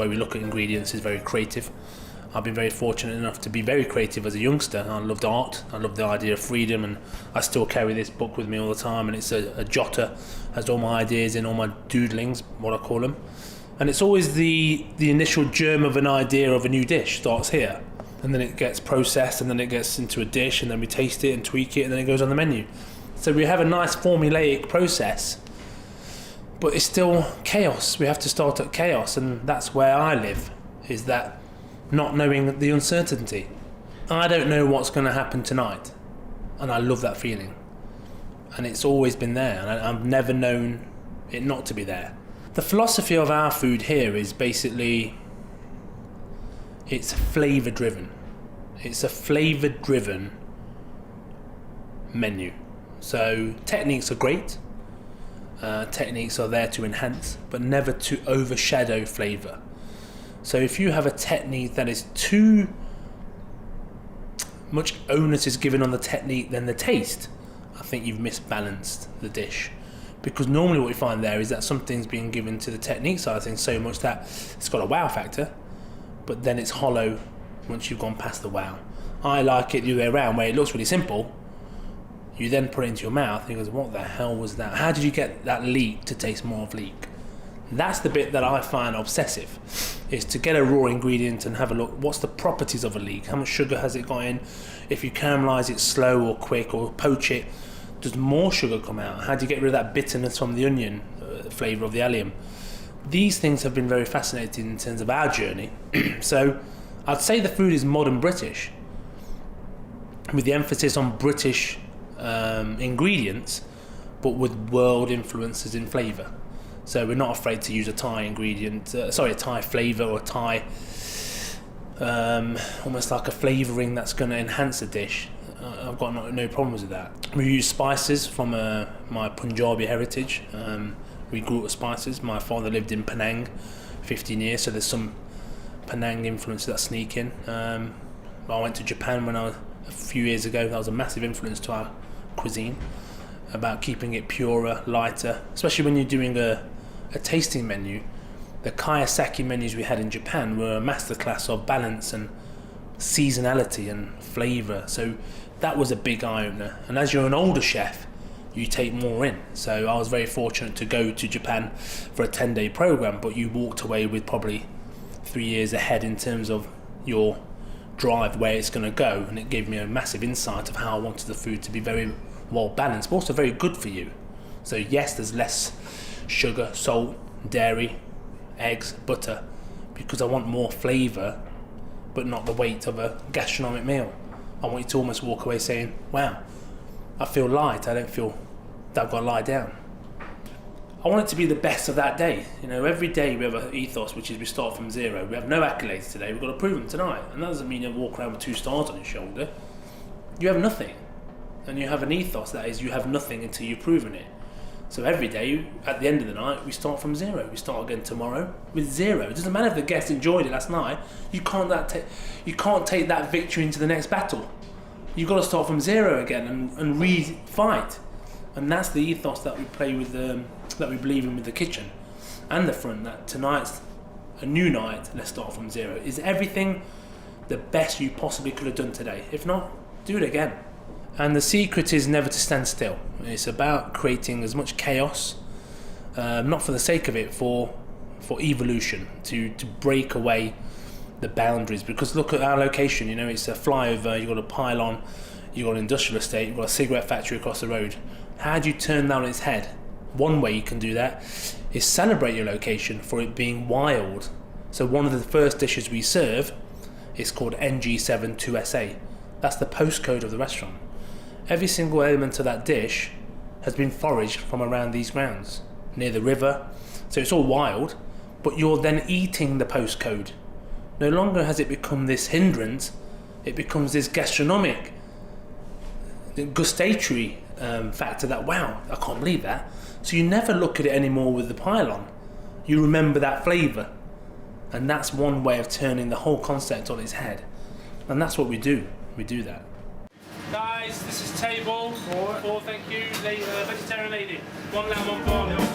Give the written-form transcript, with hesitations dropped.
way we look at ingredients is very creative. I've been very fortunate enough to be very creative as a youngster. I loved art, I loved the idea of freedom, and I still carry this book with me all the time, and it's a jotter, has all my ideas in, all my doodlings, what I call them. And it's always the initial germ of an idea of a new dish starts here, and then it gets processed, and then it gets into a dish, and then we taste it and tweak it, and then it goes on the menu. So we have a nice formulaic process, but it's still chaos. We have to start at chaos, and that's where I live, is that not knowing the uncertainty. I don't know what's going to happen tonight, and I love that feeling. And it's always been there, and I've never known it not to be there. The philosophy of our food here is basically, it's flavour driven. It's a flavour driven menu. So techniques are great. Techniques are there to enhance, but never to overshadow flavour. So if you have a technique that is too much onus is given on the technique than the taste, I think you've misbalanced the dish. Because normally what we find there is that something's being given to the technique side of things so much that it's got a wow factor, but then it's hollow once you've gone past the wow. I like it the other way around, where it looks really simple, you then put it into your mouth and you go, what the hell was that? How did you get that leek to taste more of leek? That's the bit that I find obsessive, is to get a raw ingredient and have a look, what's the properties of a leek? How much sugar has it got in? If you caramelise it slow or quick or poach it, does more sugar come out? How do you get rid of that bitterness from the onion, flavour of the allium? These things have been very fascinating in terms of our journey. So I'd say the food is modern British, with the emphasis on British ingredients, but with world influences in flavour. So we're not afraid to use a Thai ingredient, a Thai flavour, or Thai, almost like a flavouring that's going to enhance a dish. I've got no problems with that. We use spices from my Punjabi heritage. We grew up with spices. My father lived in Penang 15 years, so there's some Penang influence that sneak in. I went to Japan a few years ago. That was a massive influence to our cuisine, about keeping it purer, lighter, especially when you're doing a tasting menu. The Kiyosaki menus we had in Japan were a masterclass of balance and seasonality and flavour. So that was a big eye-opener. And as you're an older chef, you take more in. So I was very fortunate to go to Japan for a 10-day program, but you walked away with probably 3 years ahead in terms of your drive, where it's going to go. And it gave me a massive insight of how I wanted the food to be very well balanced, but also very good for you. So yes, there's less sugar, salt, dairy, eggs, butter, because I want more flavour, but not the weight of a gastronomic meal. I want you to almost walk away saying, wow, I feel light, I don't feel that I've got to lie down. I want it to be the best of that day. You know, every day we have an ethos, which is we start from zero. We have no accolades today, we've got to prove them tonight. And that doesn't mean you walk around with 2 stars on your shoulder. You have nothing. And you have an ethos that is, you have nothing until you've proven it. So every day, at the end of the night, we start from zero. We start again tomorrow with zero. It doesn't matter if the guest enjoyed it last night. You can't take that victory into the next battle. You've got to start from zero again and re-fight. And that's the ethos that we play with, that we believe in with the kitchen and the front. That tonight's a new night. Let's start from zero. Is everything the best you possibly could have done today? If not, do it again. And the secret is never to stand still. It's about creating as much chaos, not for the sake of it, for evolution, to break away the boundaries. Because look at our location, you know, it's a flyover, you've got a pylon, you've got an industrial estate, you've got a cigarette factory across the road. How do you turn that on its head? One way you can do that is celebrate your location for it being wild. So one of the first dishes we serve is called NG72SA. That's the postcode of the restaurant. Every single element of that dish has been foraged from around these grounds, near the river. So it's all wild, but you're then eating the postcode. No longer has it become this hindrance, it becomes this gastronomic, gustatory factor that, wow, I can't believe that. So you never look at it anymore with the pylon. You remember that flavour. And that's one way of turning the whole concept on its head. And that's what we do. We do that. Guys, this is table 4, thank you, vegetarian lady. 1 lamb, 1 pork.